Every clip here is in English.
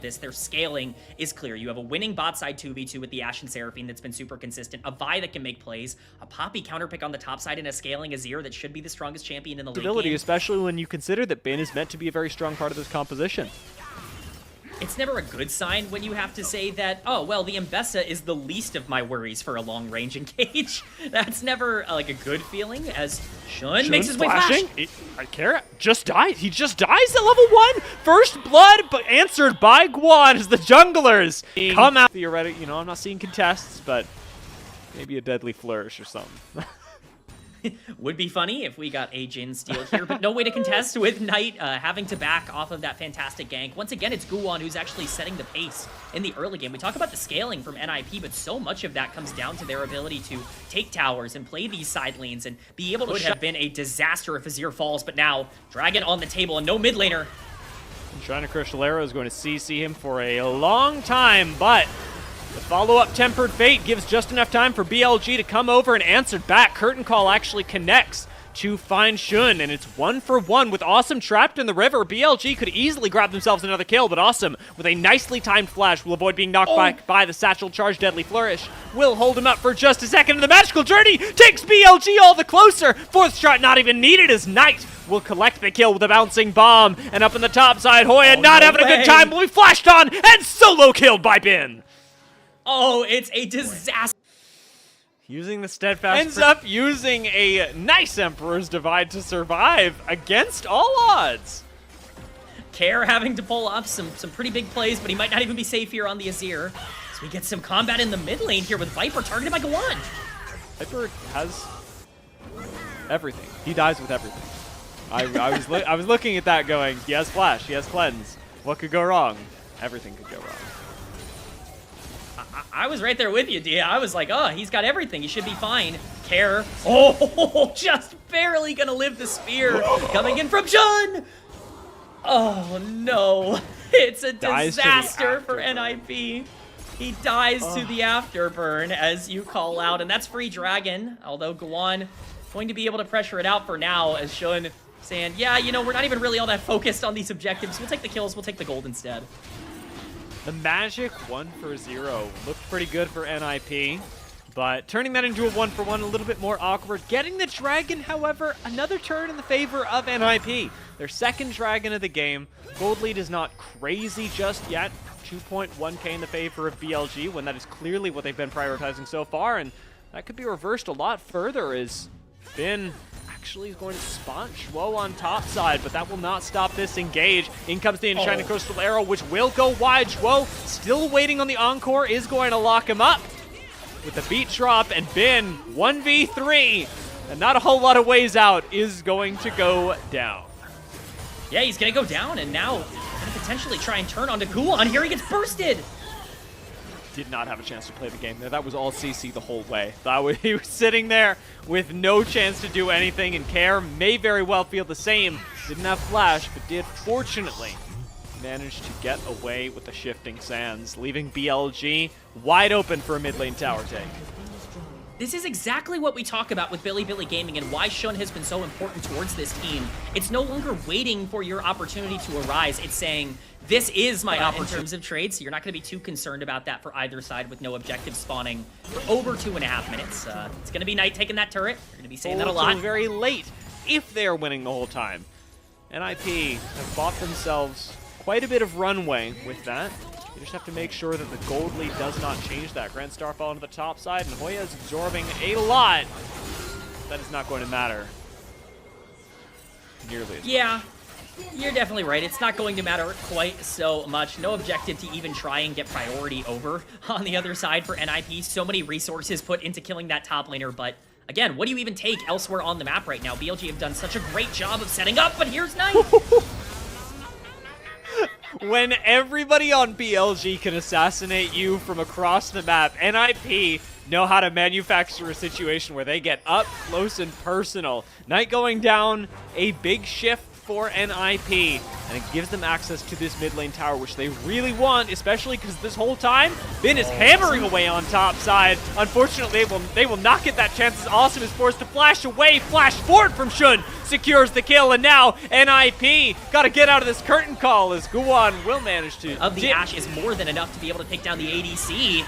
Their scaling is clear. You have a winning bot side 2v2 with the Ashe and Seraphine that's been super consistent, a Vi that can make plays, a Poppy counterpick on the top side, and a scaling Azir that should be the strongest champion in the late game. Especially when you consider that Bin is meant to be a very strong part of this composition. It's never a good sign when you have to say that, oh, well, the Mbessa is the least of my worries for a long-range engage. That's never, like, a good feeling, as Shun makes his way flash. I care. Just died. He just dies at level 1. First blood, but answered by Guwon as the junglers come out. Theoretically, you know, I'm not seeing contests, but maybe a deadly flourish or something. Would be funny if we got a Jhin steal here, but no way to contest with Knight having to back off of that fantastic gank. Once again, it's Guwon who's actually setting the pace in the early game. We talk about the scaling from NIP, but so much of that comes down to their ability to take towers and play these side lanes and be able to have been a disaster if Azir falls, but now Dragon on the table and no mid laner. China Crystal Arrow is going to CC him for a long time, but the follow-up Tempered Fate gives just enough time for BLG to come over and answer back. Curtain Call actually connects to find Shun, and it's 1-for-1 with Assum trapped in the river. BLG could easily grab themselves another kill, but Assum, with a nicely timed flash, will avoid being knocked back by the Satchel Charge Deadly Flourish. Will hold him up for just a second, and the Magical Journey takes BLG all the closer. Fourth shot not even needed as Knight will collect the kill with a bouncing bomb. And up in the top side, HOYA not having a good time, will be flashed on and solo killed by Bin. Oh, it's a disaster. Using the Steadfast ends up using a nice Emperor's Divide to survive against all odds. Care having to pull off some pretty big plays, but he might not even be safe here on the Azir. So we get some combat in the mid lane here with Viper targeted by Guwon. Viper has everything. He dies with everything. I was looking at that going, he has Flash, he has Cleanse. What could go wrong? Everything could go wrong. I was right there with you, Dia. I was like, oh, he's got everything. He should be fine. Care. Oh, just barely gonna live the spear. Coming in from Shun. Oh, no. It's a disaster for NIP. He dies to the afterburn, as you call out, and that's free Dragon. Although Guwon going to be able to pressure it out for now, as Shun saying, yeah, you know, we're not even really all that focused on these objectives. We'll take the kills. We'll take the gold instead. The magic 1-for-0 looked pretty good for NIP, but turning that into a 1-for-1 a little bit more awkward. Getting the dragon, however, another turn in the favor of NIP. Their second dragon of the game. Gold lead is not crazy just yet. 2.1k in the favor of BLG, when that is clearly what they've been prioritizing so far, and that could be reversed a lot further as Bin actually is going to spot Zhuo on top side, but that will not stop this engage. In comes the Enchanted Crystal Arrow, which will go wide. Zhuo, still waiting on the Encore, is going to lock him up with the beat drop, and Bin 1v3, and not a whole lot of ways out, is going to go down. Yeah, he's going to go down, and now going to potentially try and turn onto Guwon. Here he gets bursted. Did not have a chance to play the game there. That was all CC the whole way. He was sitting there with no chance to do anything, and Care may very well feel the same. Didn't have Flash, but did fortunately manage to get away with the shifting sands, leaving BLG wide open for a mid lane tower take. This is exactly what we talk about with Bilibili Gaming and why Shun has been so important towards this team. It's no longer waiting for your opportunity to arise. It's saying, this is my opportunity in terms of trade, so you're not going to be too concerned about that for either side with no objective spawning for over 2.5 minutes. It's going to be Knight taking that turret. You're going to be saying that a lot. Very late if they're winning the whole time. NIP have bought themselves quite a bit of runway with that. You just have to make sure that the gold lead does not change that. Grand Starfall into the top side, and HOYA is absorbing a lot. That is not going to matter nearly as much. Yeah, you're definitely right. It's not going to matter quite so much. No objective to even try and get priority over on the other side for NIP. So many resources put into killing that top laner, but again, what do you even take elsewhere on the map right now? BLG have done such a great job of setting up, but here's Knight. When everybody on BLG can assassinate you from across the map, NIP know how to manufacture a situation where they get up close and personal. Knight going down, a big shift for NIP, and it gives them access to this mid lane tower, which they really want, especially because this whole time, Bin is hammering away on top side. Unfortunately, they will not get that chance as Assum is forced to flash away, flash forward from Shun. secures the kill, and now NIP got to get out of this curtain call as Guwon will manage to... Of the Ashe is more than enough to be able to take down the ADC.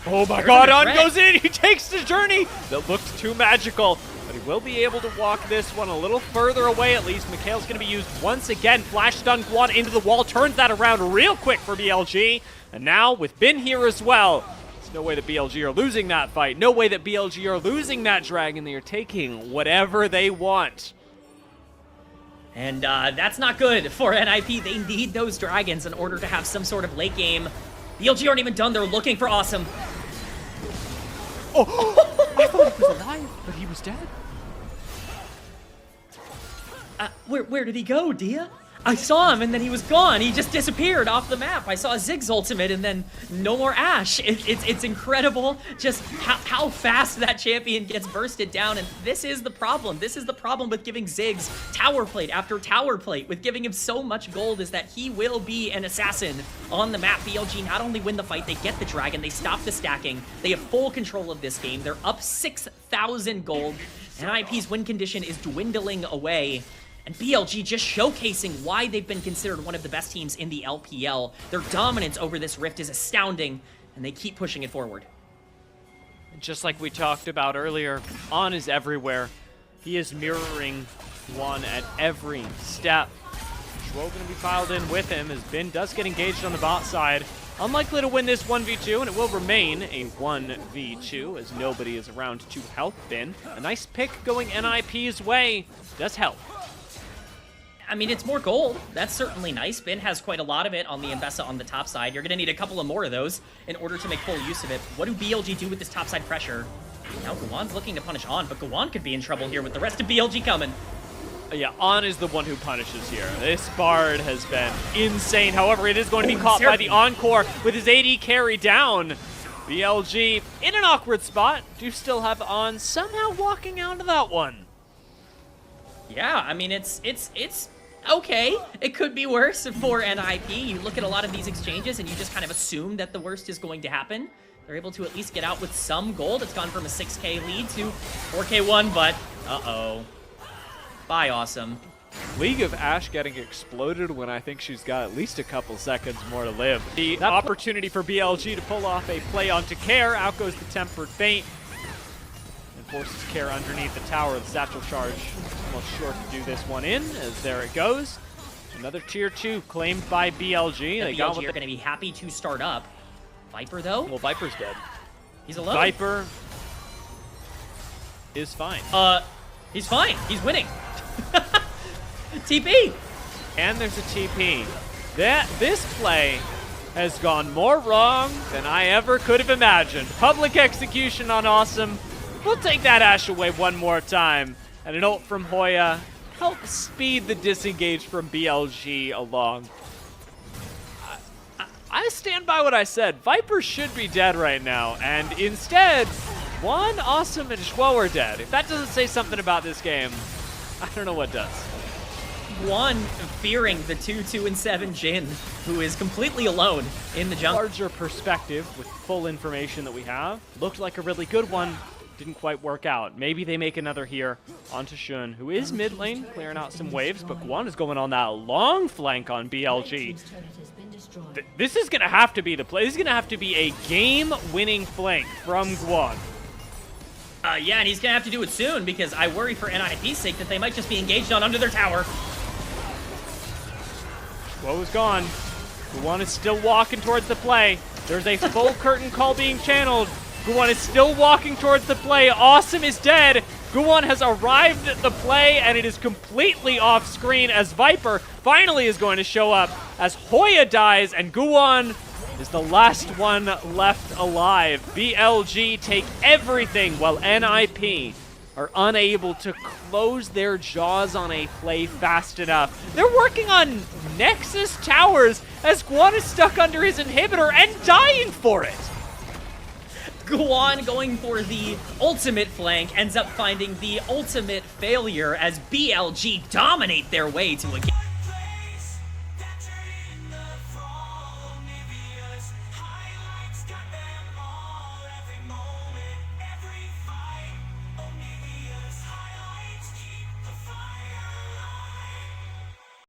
Oh my god, On goes in, he takes the journey! That looks too magical, but he will be able to walk this one a little further away at least. Mikhail's going to be used once again. Flash stun Guwon into the wall, turns that around real quick for BLG. And now with Bin here as well, there's no way that BLG are losing that fight. No way that BLG are losing that dragon. They are taking whatever they want. And that's not good for NIP. They need those dragons in order to have some sort of late game. BLG aren't even done. They're looking for Assum. Oh, I thought he was alive, but he was dead. Where did he go, Dia? I saw him and then he was gone. He just disappeared off the map. I saw Zig's ultimate and then no more Ashe. It's incredible just how fast that champion gets bursted down, and this is the problem. This is the problem with giving Ziggs tower plate after tower plate, with giving him so much gold, is that he will be an assassin on the map. BLG not only win the fight, they get the dragon, they stop the stacking, they have full control of this game. They're up 6,000 gold. NIP's win condition is dwindling away. And BLG just showcasing why they've been considered one of the best teams in the LPL. Their dominance over this rift is astounding, and they keep pushing it forward. Just like we talked about earlier, On is everywhere. He is mirroring Guwon at every step. Zhuo going to be piled in with him as Bin does get engaged on the bot side. Unlikely to win this 1v2, and it will remain a 1v2 as nobody is around to help Bin. A nice pick going NIP's way does help. I mean, it's more gold. That's certainly nice. Bin has quite a lot of it on the Mbessa on the top side. You're going to need a couple of more of those in order to make full use of it. What do BLG do with this top side pressure? Now Guwon's looking to punish On, but Guwon could be in trouble here with the rest of BLG coming. Yeah, On is the one who punishes here. This Bard has been insane. However, it is going to be caught by the Encore with his AD carry down. BLG in an awkward spot. Do still have On somehow walking out of that one. Yeah, I mean, it's okay. It could be worse for NIP. You look at a lot of these exchanges and you just kind of assume that the worst is going to happen. They're able to at least get out with some gold. It's gone from a 6K lead to 4K1, but uh-oh. Bye, Assum. League of Ashe getting exploded when I think she's got at least a couple seconds more to live. The opportunity for BLG to pull off a play onto Care. Out goes the Tempered Feint. Forces Care underneath the tower. The satchel charge almost sure to do this one in, as there it goes. Another tier 2 claimed by BLG. They BLG are going to be happy to start up. Viper, though? Well, Viper's dead. He's alone. Viper is fine. He's fine. He's winning. TP. And there's a TP. This play has gone more wrong than I ever could have imagined. Public execution on Assum. We'll take that Ashe away one more time. And an ult from HOYA helps speed the disengage from BLG along. I stand by what I said. Viper should be dead right now. And instead, Guwon, Assum, and Zhuo are dead. If that doesn't say something about this game, I don't know what does. Guwon fearing the 2-2-7 Jhin, who is completely alone in the jungle. Larger perspective with full information that we have. Looked like a really good one. Didn't quite work out. Maybe they make another here onto Shun, who is mid lane, clearing out some waves, but Guwon is going on that long flank on BLG. This is going to have to be the play. This is going to have to be a game-winning flank from Guwon. Yeah, and he's going to have to do it soon, because I worry for NIP's sake that they might just be engaged on under their tower. Zhuo is gone. Guwon is still walking towards the play. There's a full curtain call being channeled. Guwon is still walking towards the play. Assum is dead. Guwon has arrived at the play, and it is completely off screen as Viper finally is going to show up as HOYA dies, and Guwon is the last one left alive. BLG take everything while NIP are unable to close their jaws on a play fast enough. They're working on Nexus towers as Guwon is stuck under his inhibitor and dying for it. Guwon going for the ultimate flank ends up finding the ultimate failure as BLG dominate their way to a game.